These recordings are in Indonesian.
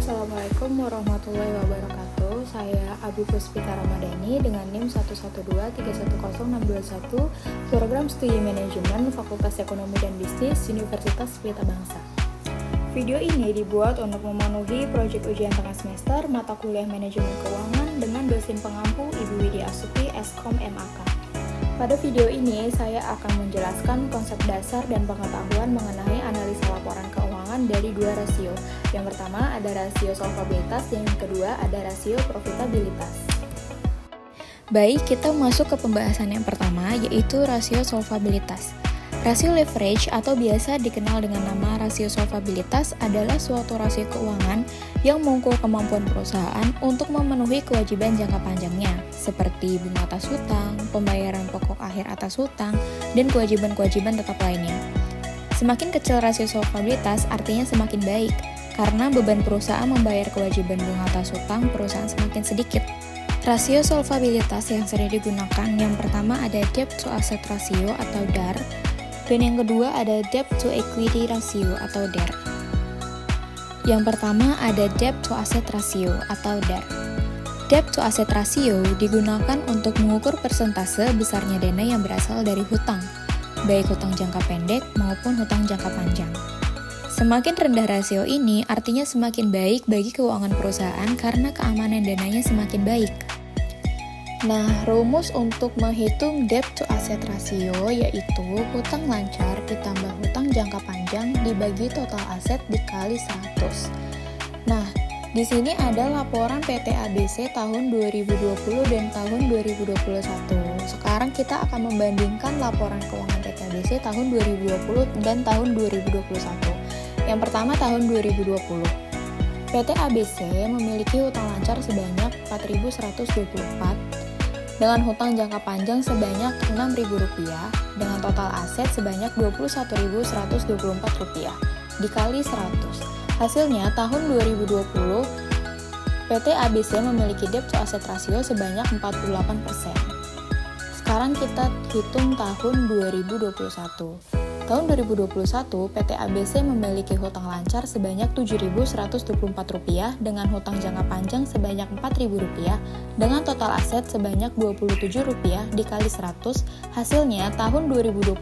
Assalamualaikum warahmatullahi wabarakatuh. Saya Abi Puspita Ramadhani dengan NIM 112310621, Program Studi Manajemen Fakultas Ekonomi dan Bisnis Universitas Pelita Bangsa. Video ini dibuat untuk memenuhi proyek ujian tengah semester mata kuliah Manajemen Keuangan dengan dosen pengampu Ibu Widya Astuti, Eskom MAK. Pada video ini, saya akan menjelaskan konsep dasar dan pengetahuan mengenai analisa laporan keuangan dari dua rasio. Yang pertama ada rasio solvabilitas, dan yang kedua ada rasio profitabilitas. Baik, kita masuk ke pembahasan yang pertama, yaitu rasio solvabilitas. Rasio leverage atau biasa dikenal dengan nama rasio solvabilitas adalah suatu rasio keuangan yang mengukur kemampuan perusahaan untuk memenuhi kewajiban jangka panjangnya, seperti bunga atas hutang, pembayaran pokok akhir atas hutang, dan kewajiban-kewajiban tetap lainnya. Semakin kecil rasio solvabilitas artinya semakin baik, karena beban perusahaan membayar kewajiban bunga atas hutang perusahaan semakin sedikit. Rasio solvabilitas yang sering digunakan yang pertama ada debt to asset ratio atau DAR, dan yang kedua ada debt to equity ratio atau DER. Yang pertama ada debt to asset ratio atau DAR. Debt to asset ratio digunakan untuk mengukur persentase besarnya dana yang berasal dari hutang, baik hutang jangka pendek maupun hutang jangka panjang. Semakin rendah rasio ini artinya semakin baik bagi keuangan perusahaan karena keamanan dananya semakin baik. Nah, rumus untuk menghitung debt to asset ratio yaitu hutang lancar ditambah hutang jangka panjang dibagi total aset dikali 100. Nah, di sini ada laporan PT ABC tahun 2020 dan tahun 2021. Sekarang kita akan membandingkan laporan keuangan PT ABC tahun 2020 dan tahun 2021. Yang pertama tahun 2020. PT ABC memiliki hutang lancar sebanyak 4.124 dengan hutang jangka panjang sebanyak Rp6.000 dengan total aset sebanyak Rp21.124 dikali 100. Hasilnya tahun 2020 PT ABC memiliki debt to asset ratio sebanyak 48%. Sekarang kita hitung tahun 2021. Tahun 2021, PT ABC memiliki hutang lancar sebanyak Rp7.124 dengan hutang jangka panjang sebanyak Rp4.000 dengan total aset sebanyak Rp27 dikali 100. Hasilnya, tahun 2021,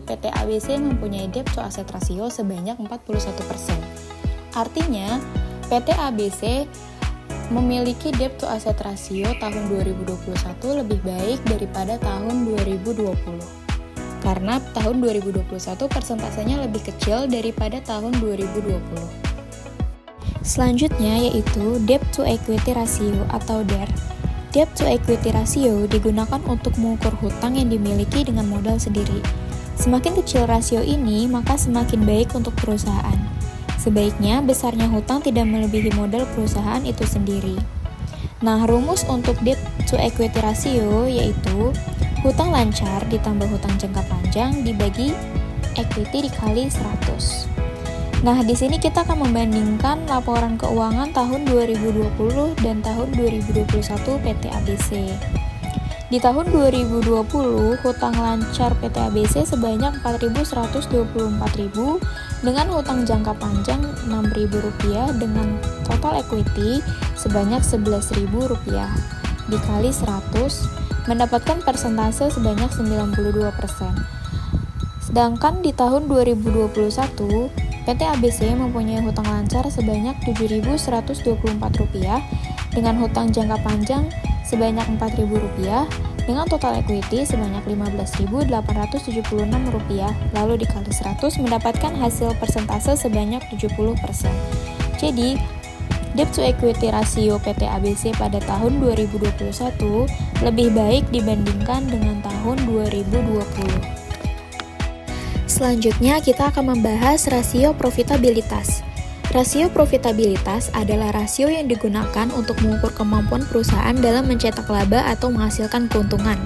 PT ABC mempunyai debt to asset ratio sebanyak 41%. Artinya, PT ABC memiliki debt to asset ratio tahun 2021 lebih baik daripada tahun 2020. Karena tahun 2021 persentasenya lebih kecil daripada tahun 2020. Selanjutnya yaitu debt to equity ratio atau DER. Debt to equity ratio digunakan untuk mengukur hutang yang dimiliki dengan modal sendiri. Semakin kecil rasio ini, maka semakin baik untuk perusahaan. Sebaiknya besarnya hutang tidak melebihi modal perusahaan itu sendiri. Nah, rumus untuk debt to equity ratio yaitu hutang lancar ditambah hutang jangka panjang dibagi equity dikali 100. Nah, di sini kita akan membandingkan laporan keuangan tahun 2020 dan tahun 2021 PT ABC. Di tahun 2020, hutang lancar PT ABC sebanyak Rp4.124.000 dengan hutang jangka panjang Rp6.000 dengan total equity sebanyak Rp11.000 dikali 100 mendapatkan persentase sebanyak 92%. Sedangkan di tahun 2021, PT ABC mempunyai hutang lancar sebanyak Rp7.124 dengan hutang jangka panjang sebanyak Rp4.000 dengan total equity sebanyak Rp15.876 lalu dikali 100 mendapatkan hasil persentase sebanyak 70%. Jadi, debt to equity ratio PT ABC pada tahun 2021 lebih baik dibandingkan dengan tahun 2020. Selanjutnya kita akan membahas rasio profitabilitas. Rasio profitabilitas adalah rasio yang digunakan untuk mengukur kemampuan perusahaan dalam mencetak laba atau menghasilkan keuntungan.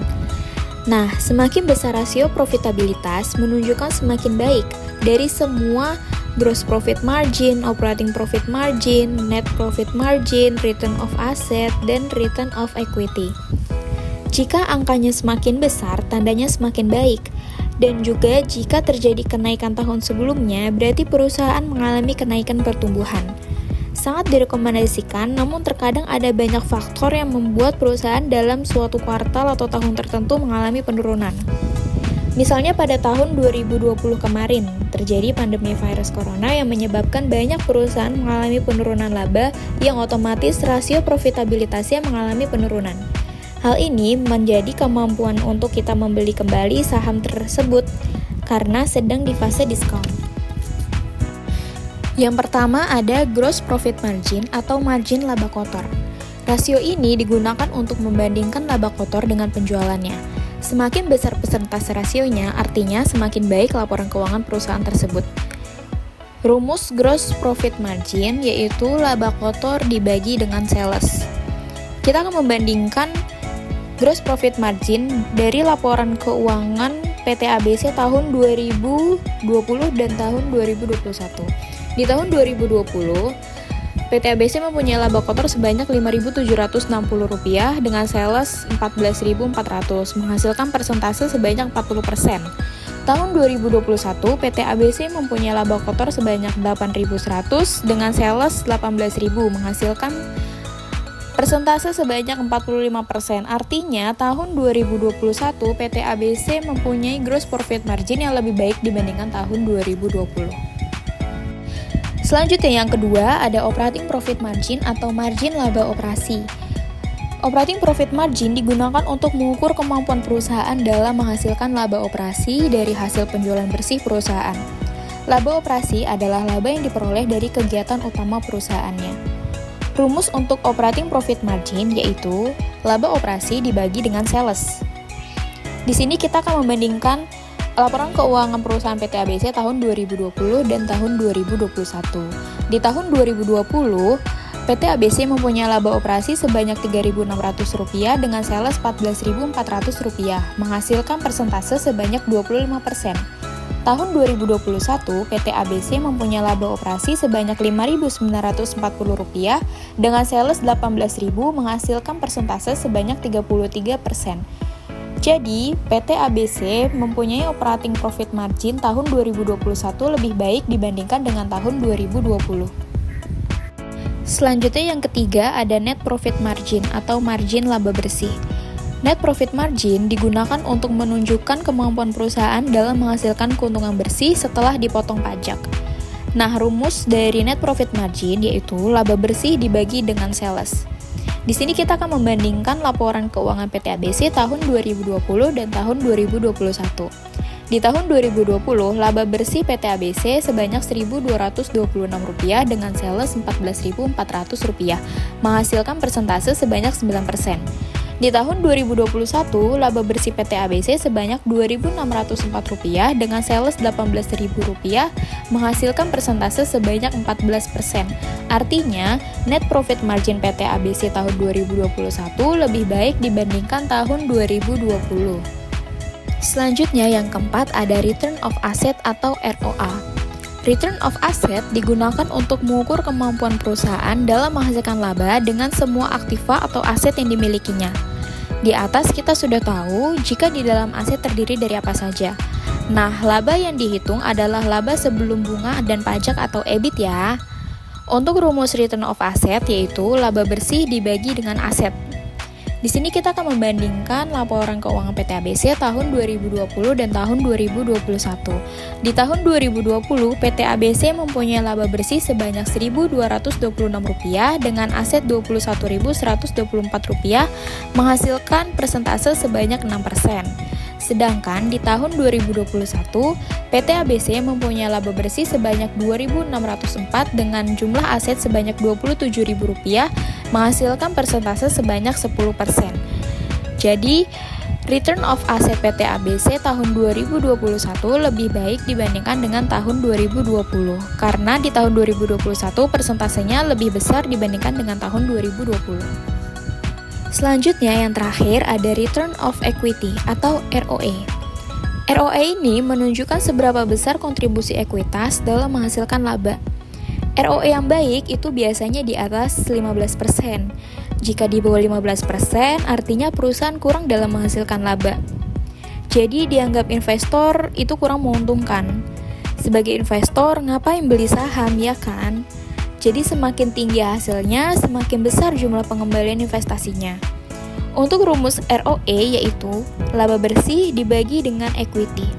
Nah, semakin besar rasio profitabilitas menunjukkan semakin baik dari semua gross profit margin, operating profit margin, net profit margin, return of asset, dan return of equity. Jika angkanya semakin besar, tandanya semakin baik. Dan juga jika terjadi kenaikan tahun sebelumnya, berarti perusahaan mengalami kenaikan pertumbuhan. sangat direkomendasikan, namun terkadang ada banyak faktor yang membuat perusahaan dalam suatu kuartal atau tahun tertentu mengalami penurunan. Misalnya pada tahun 2020 kemarin, terjadi pandemi virus corona yang menyebabkan banyak perusahaan mengalami penurunan laba yang otomatis rasio profitabilitasnya mengalami penurunan. Hal ini menjadi kemampuan untuk kita membeli kembali saham tersebut karena sedang di fase diskon. Yang pertama ada gross profit margin atau margin laba kotor. Rasio ini digunakan untuk membandingkan laba kotor dengan penjualannya. Semakin besar persentase rasionya, artinya semakin baik laporan keuangan perusahaan tersebut. Rumus gross profit margin yaitu laba kotor dibagi dengan sales. Kita akan membandingkan gross profit margin dari laporan keuangan PT ABC tahun 2020 dan tahun 2021. Di tahun 2020, PT ABC mempunyai laba kotor sebanyak Rp5.760 dengan sales 14.400, menghasilkan persentase sebanyak 40%. Tahun 2021, PT ABC mempunyai laba kotor sebanyak 8.100 dengan sales 18.000, menghasilkan persentase sebanyak 45%. Artinya, tahun 2021 PT ABC mempunyai gross profit margin yang lebih baik dibandingkan tahun 2020. Selanjutnya yang kedua ada operating profit margin atau margin laba operasi. Operating profit margin digunakan untuk mengukur kemampuan perusahaan dalam menghasilkan laba operasi dari hasil penjualan bersih perusahaan. Laba operasi adalah laba yang diperoleh dari kegiatan utama perusahaannya. Rumus untuk operating profit margin yaitu laba operasi dibagi dengan sales. Di sini kita akan membandingkan laporan keuangan perusahaan PT ABC tahun 2020 dan tahun 2021. Di tahun 2020, PT ABC mempunyai laba operasi sebanyak Rp3.600 dengan sales Rp14.400, menghasilkan persentase sebanyak 25%. Tahun 2021, PT ABC mempunyai laba operasi sebanyak Rp5.940 dengan sales Rp18.000, menghasilkan persentase sebanyak 33%. Jadi, PT ABC mempunyai operating profit margin tahun 2021 lebih baik dibandingkan dengan tahun 2020. Selanjutnya yang ketiga ada net profit margin atau margin laba bersih. Net profit margin digunakan untuk menunjukkan kemampuan perusahaan dalam menghasilkan keuntungan bersih setelah dipotong pajak. Nah, rumus dari net profit margin yaitu laba bersih dibagi dengan sales. Di sini kita akan membandingkan laporan keuangan PT ABC tahun 2020 dan tahun 2021. Di tahun 2020, laba bersih PT ABC sebanyak Rp1.226 dengan sales Rp14.400, menghasilkan persentase sebanyak 9%. Di tahun 2021, laba bersih PT ABC sebanyak Rp2.604 dengan sales Rp18.000, menghasilkan persentase sebanyak 14%. Artinya, net profit margin PT ABC tahun 2021 lebih baik dibandingkan tahun 2020. Selanjutnya yang keempat ada return of asset atau ROA. Return of asset digunakan untuk mengukur kemampuan perusahaan dalam menghasilkan laba dengan semua aktiva atau aset yang dimilikinya. Di atas kita sudah tahu jika di dalam aset terdiri dari apa saja. Nah, laba yang dihitung adalah laba sebelum bunga dan pajak atau EBIT ya. Untuk rumus return of asset yaitu laba bersih dibagi dengan aset. Di sini kita akan membandingkan laporan keuangan PT ABC tahun 2020 dan tahun 2021. Di tahun 2020, PT ABC mempunyai laba bersih sebanyak Rp1.226 dengan aset Rp21.124, menghasilkan persentase sebanyak 6%. Sedangkan di tahun 2021, PT ABC mempunyai laba bersih sebanyak Rp2.604 dengan jumlah aset sebanyak Rp27.000, menghasilkan persentase sebanyak 10%. Jadi, return of asset PT ABC tahun 2021 lebih baik dibandingkan dengan tahun 2020, karena di tahun 2021 persentasenya lebih besar dibandingkan dengan tahun 2020. Selanjutnya yang terakhir ada return of equity atau ROE. ROE ini menunjukkan seberapa besar kontribusi ekuitas dalam menghasilkan laba. ROE yang baik itu biasanya di atas 15%. Jika di bawah 15%, artinya perusahaan kurang dalam menghasilkan laba. Jadi dianggap investor itu kurang menguntungkan. Sebagai investor, ngapain beli saham ya kan? Jadi semakin tinggi hasilnya, semakin besar jumlah pengembalian investasinya. Untuk rumus ROE yaitu laba bersih dibagi dengan equity.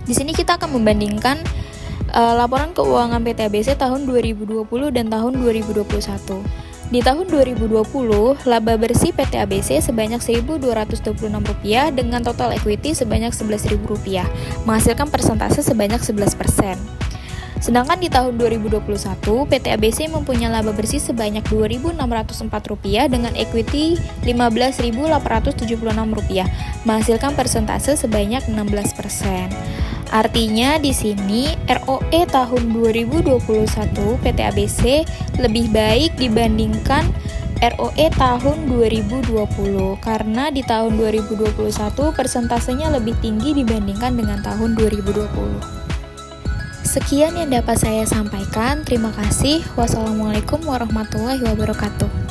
Di sini kita akan membandingkan laporan keuangan PT ABC tahun 2020 dan tahun 2021. Di tahun 2020, laba bersih PT ABC sebanyak Rp1.226 dengan total equity sebanyak Rp11.000, menghasilkan persentase sebanyak 11%. Sedangkan di tahun 2021, PT ABC mempunyai laba bersih sebanyak Rp2.604 dengan equity Rp15.876, menghasilkan persentase sebanyak 16%. Artinya di sini ROE tahun 2021 PT ABC lebih baik dibandingkan ROE tahun 2020 karena di tahun 2021 persentasenya lebih tinggi dibandingkan dengan tahun 2020. Sekian yang dapat saya sampaikan. Terima kasih. Wassalamualaikum warahmatullahi wabarakatuh.